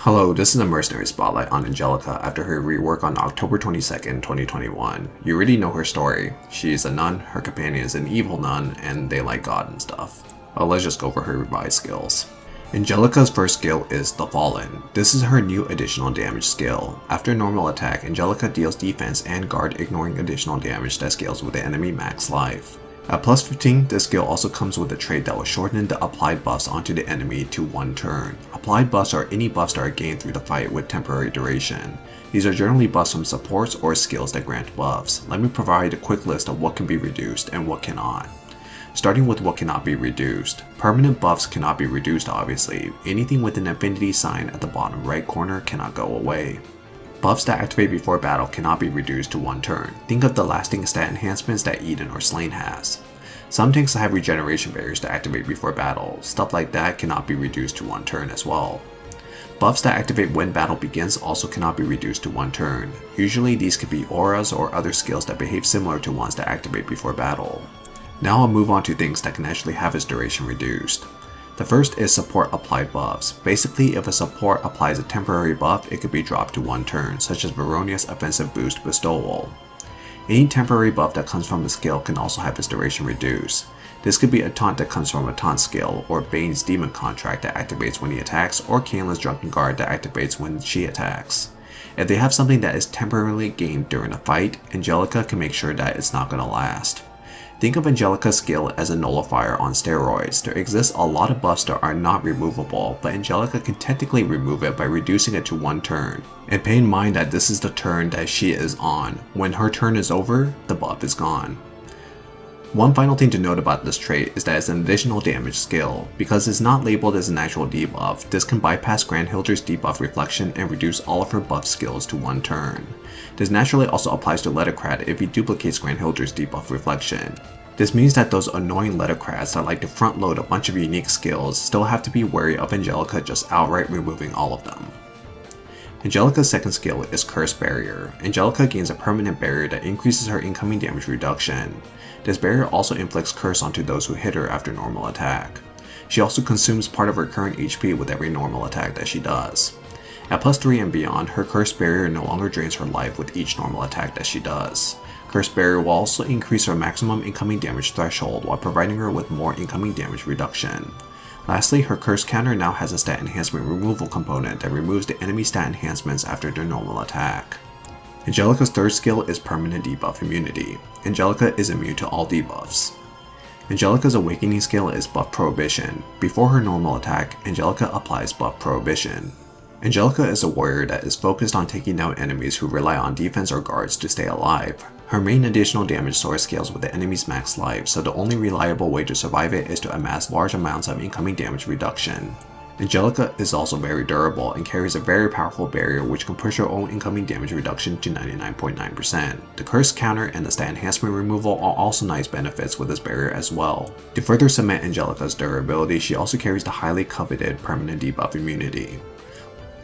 Hello, this is a Mercenary spotlight on Angelica after her rework on October 22nd, 2021. You already know her story. She is a nun, her companion is an evil nun, and they like God and stuff. Well, let's just go over her revised skills. Angelica's first skill is the Fallen. This is her new additional damage skill. After normal attack, Angelica deals defense and guard, ignoring additional damage that scales with the enemy max life. At plus 15, this skill also comes with a trait that will shorten the applied buffs onto the enemy to 1 turn. Applied buffs are any buffs that are gained through the fight with temporary duration. These are generally buffs from supports or skills that grant buffs. Let me provide a quick list of what can be reduced and what cannot. Starting with what cannot be reduced. Permanent buffs cannot be reduced obviously. Anything with an infinity sign at the bottom right corner cannot go away. Buffs that activate before battle cannot be reduced to 1 turn. Think of the lasting stat enhancements that Eden or Slain has. Some tanks have regeneration barriers to activate before battle. Stuff like that cannot be reduced to 1 turn as well. Buffs that activate when battle begins also cannot be reduced to 1 turn. Usually these could be auras or other skills that behave similar to ones that activate before battle. Now I'll move on to things that can actually have its duration reduced. The first is support applied buffs. Basically, if a support applies a temporary buff, it could be dropped to 1 turn, such as Veronia's offensive boost bestowal. Any temporary buff that comes from a skill can also have its duration reduced. This could be a taunt that comes from a taunt skill, or Bane's demon contract that activates when he attacks, or Kaylin's drunken guard that activates when she attacks. If they have something that is temporarily gained during a fight, Angelica can make sure that it's not gonna last. Think of Angelica's skill as a nullifier on steroids. There exists a lot of buffs that are not removable, but Angelica can technically remove it by reducing it to 1 turn. And pay in mind that this is the turn that she is on. When her turn is over, the buff is gone. One final thing to note about this trait is that it's an additional damage skill. Because it's not labeled as an actual debuff, this can bypass Grandhilder's debuff reflection and reduce all of her buff skills to 1 turn. This naturally also applies to Lettercrat if he duplicates Grandhilder's debuff reflection. This means that those annoying Lettercrats that like to front load a bunch of unique skills still have to be wary of Angelica just outright removing all of them. Angelica's second skill is Curse Barrier. Angelica gains a permanent barrier that increases her incoming damage reduction. This barrier also inflicts curse onto those who hit her after normal attack. She also consumes part of her current HP with every normal attack that she does. At plus 3 and beyond, her Curse Barrier no longer drains her life with each normal attack that she does. Curse Barrier will also increase her maximum incoming damage threshold while providing her with more incoming damage reduction. Lastly, her Curse Counter now has a stat enhancement removal component that removes the enemy stat enhancements after their normal attack. Angelica's third skill is Permanent Debuff Immunity. Angelica is immune to all debuffs. Angelica's awakening skill is Buff Prohibition. Before her normal attack, Angelica applies Buff Prohibition. Angelica is a warrior that is focused on taking down enemies who rely on defense or guards to stay alive. Her main additional damage source scales with the enemy's max life, so the only reliable way to survive it is to amass large amounts of incoming damage reduction. Angelica is also very durable and carries a very powerful barrier which can push her own incoming damage reduction to 99.9%. The curse counter and the stat enhancement removal are also nice benefits with this barrier as well. To further cement Angelica's durability, she also carries the highly coveted Permanent Debuff Immunity.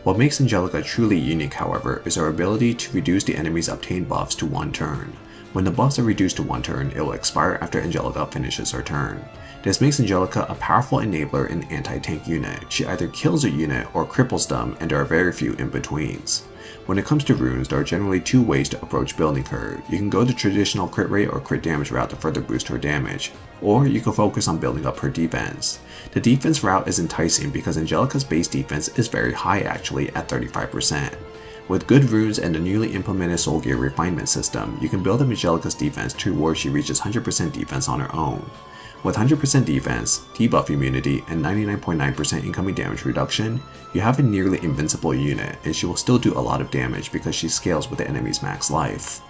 What makes Angelica truly unique, however, is her ability to reduce the enemy's obtained buffs to 1 turn. When the buffs are reduced to 1 turn, it will expire after Angelica finishes her turn. This makes Angelica a powerful enabler in an anti-tank unit. She either kills a unit or cripples them, and there are very few in-betweens. When it comes to runes, there are generally 2 ways to approach building her. You can go the traditional crit rate or crit damage route to further boost her damage, or you can focus on building up her defense. The defense route is enticing because Angelica's base defense is very high actually at 35%. With good runes and the newly implemented Soul Gear refinement system, you can build up Angelica's defense to where she reaches 100% defense on her own. With 100% defense, debuff immunity, and 99.9% incoming damage reduction, you have a nearly invincible unit, and she will still do a lot of damage because she scales with the enemy's max life.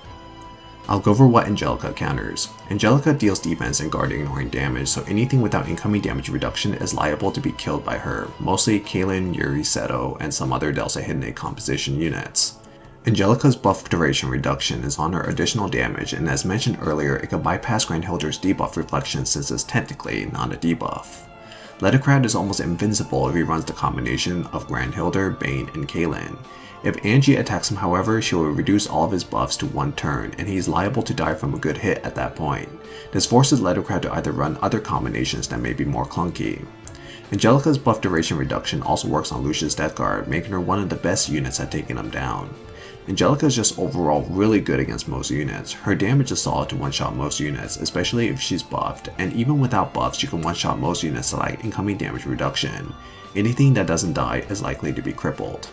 I'll go over what Angelica counters. Angelica deals defense and guard ignoring damage, so anything without incoming damage reduction is liable to be killed by her, mostly Kaylin, Yuri, Seto, and some other Delta Hidden 8 composition units. Angelica's buff duration reduction is on her additional damage, and as mentioned earlier, it can bypass Grandhilder's debuff reflection since it's technically not a debuff. Lettercrat is almost invincible if he runs the combination of Grandhilder, Bane, and Kaylin. If Angie attacks him however, she will reduce all of his buffs to 1 turn, and he is liable to die from a good hit at that point. This forces Lettercrat to either run other combinations that may be more clunky. Angelica's buff duration reduction also works on Lucia's death guard, making her one of the best units at taking them down. Angelica is just overall really good against most units. Her damage is solid to one-shot most units, especially if she's buffed, and even without buffs she can one-shot most units to like incoming damage reduction. Anything that doesn't die is likely to be crippled.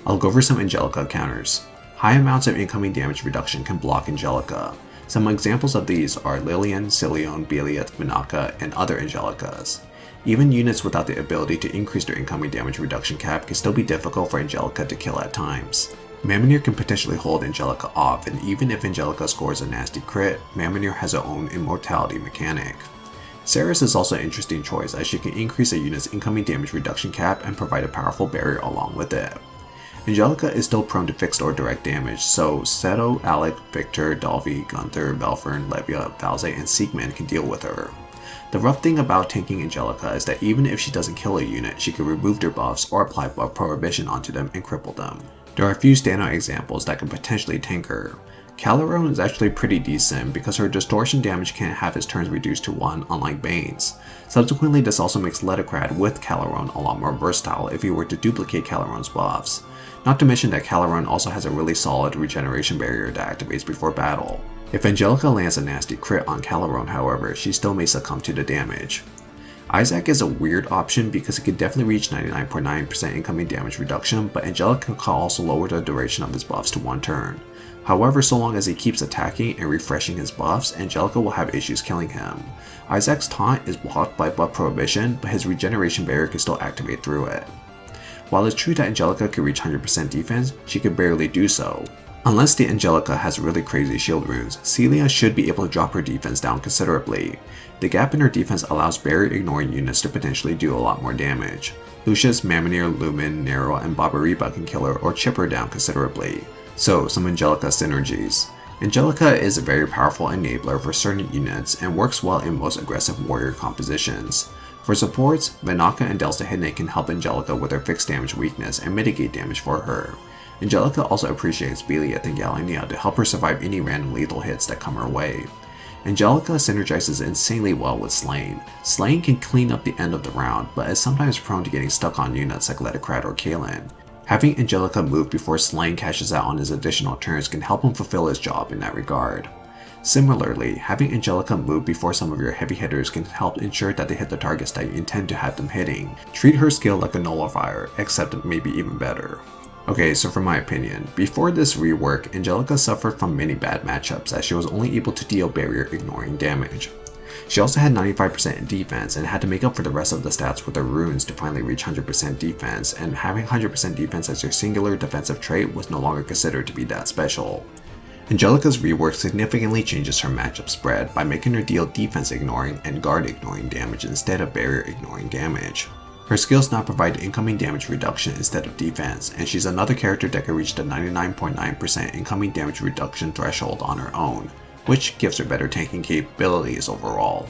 I'll go over some Angelica counters. High amounts of incoming damage reduction can block Angelica. Some examples of these are Lillian, Cilione, Belieth, Minaka, and other Angelicas. Even units without the ability to increase their incoming damage reduction cap can still be difficult for Angelica to kill at times. Mercenary can potentially hold Angelica off, and even if Angelica scores a nasty crit, Mercenary has her own immortality mechanic. Ceres is also an interesting choice as she can increase a unit's incoming damage reduction cap and provide a powerful barrier along with it. Angelica is still prone to fixed or direct damage, so Seto, Alec, Victor, Dalvi, Gunther, Belfern, Levia, Valze, and Siegmund can deal with her. The rough thing about tanking Angelica is that even if she doesn't kill a unit, she can remove their buffs or apply buff prohibition onto them and cripple them. There are a few standout examples that can potentially tank her. Calderon is actually pretty decent because her distortion damage can't have his turns reduced to 1 unlike Bane's. Subsequently, this also makes Letocrad with Calderon a lot more versatile if he were to duplicate Calderon's buffs. Not to mention that Calderon also has a really solid regeneration barrier that activates before battle. If Angelica lands a nasty crit on Calderon, however, she still may succumb to the damage. Isaac is a weird option because it can definitely reach 99.9% incoming damage reduction, but Angelica can also lower the duration of his buffs to 1 turn. However, so long as he keeps attacking and refreshing his buffs, Angelica will have issues killing him. Isaac's taunt is blocked by buff prohibition, but his regeneration barrier can still activate through it. While it's true that Angelica can reach 100% defense, she can barely do so. Unless the Angelica has really crazy shield runes, Celia should be able to drop her defense down considerably. The gap in her defense allows barrier ignoring units to potentially do a lot more damage. Lucius, Mammonier, Lumen, Nero, and Babariba can kill her or chip her down considerably. So, some Angelica synergies. Angelica is a very powerful enabler for certain units and works well in most aggressive warrior compositions. For supports, Vinaka and Delstahidne can help Angelica with her fixed damage weakness and mitigate damage for her. Angelica also appreciates Belieth and Galenia to help her survive any random lethal hits that come her way. Angelica synergizes insanely well with Slain. Slain can clean up the end of the round, but is sometimes prone to getting stuck on units like Letocrad or Kaelin. Having Angelica move before Slain cashes out on his additional turns can help him fulfill his job in that regard. Similarly, having Angelica move before some of your heavy hitters can help ensure that they hit the targets that you intend to have them hitting. Treat her skill like a nullifier, except maybe even better. Okay, so for my opinion, before this rework, Angelica suffered from many bad matchups as she was only able to deal barrier ignoring damage. She also had 95% in defense and had to make up for the rest of the stats with her runes to finally reach 100% defense, and having 100% defense as your singular defensive trait was no longer considered to be that special. Angelica's rework significantly changes her matchup spread by making her deal defense ignoring and guard ignoring damage instead of barrier ignoring damage. Her skills now provide incoming damage reduction instead of defense, and she's another character that can reach the 99.9% incoming damage reduction threshold on her own, which gives her better tanking capabilities overall.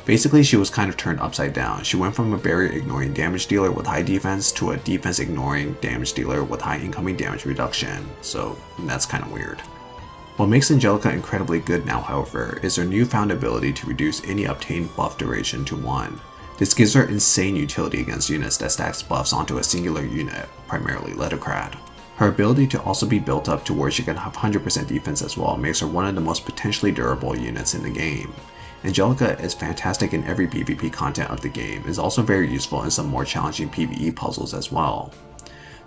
Basically, she was kind of turned upside down. She went from a barrier ignoring damage dealer with high defense to a defense ignoring damage dealer with high incoming damage reduction, so that's kind of weird. What makes Angelica incredibly good now, however, is her newfound ability to reduce any obtained buff duration to 1. This gives her insane utility against units that stacks buffs onto a singular unit, primarily Letocrad. Her ability to also be built up to where she can have 100% defense as well makes her one of the most potentially durable units in the game. Angelica is fantastic in every PvP content of the game, is also very useful in some more challenging PvE puzzles as well.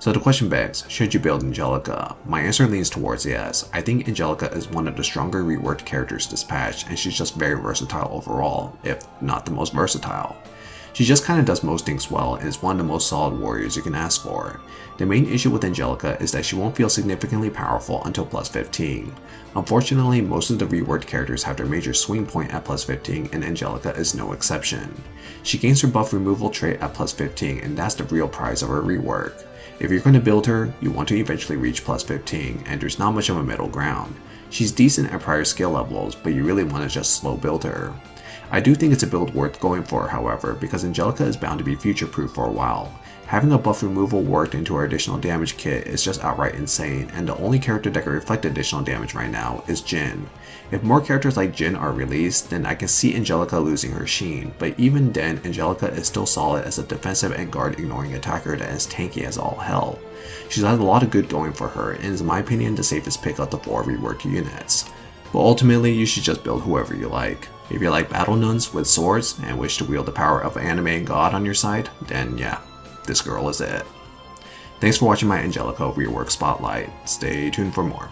So the question begs, should you build Angelica? My answer leans towards yes. I think Angelica is one of the stronger reworked characters this patch, and she's just very versatile overall, if not the most versatile. She just kinda does most things well and is one of the most solid warriors you can ask for. The main issue with Angelica is that she won't feel significantly powerful until plus 15. Unfortunately, most of the reworked characters have their major swing point at plus 15, and Angelica is no exception. She gains her buff removal trait at plus 15, and that's the real prize of her rework. If you're going to build her, you want to eventually reach plus 15, and there's not much of a middle ground. She's decent at prior skill levels, but you really want to just slow build her. I do think it's a build worth going for, however, because Angelica is bound to be future-proof for a while. Having a buff removal worked into her additional damage kit is just outright insane, and the only character that can reflect additional damage right now is Jin. If more characters like Jin are released, then I can see Angelica losing her sheen, but even then, Angelica is still solid as a defensive and guard ignoring attacker that is tanky as all hell. She's had a lot of good going for her, and is in my opinion the safest pick of the 4 reworked units. But ultimately, you should just build whoever you like. If you like battle nuns with swords and wish to wield the power of anime and god on your side, then yeah, this girl is it. Thanks for watching my Angelica rework spotlight. Stay tuned for more.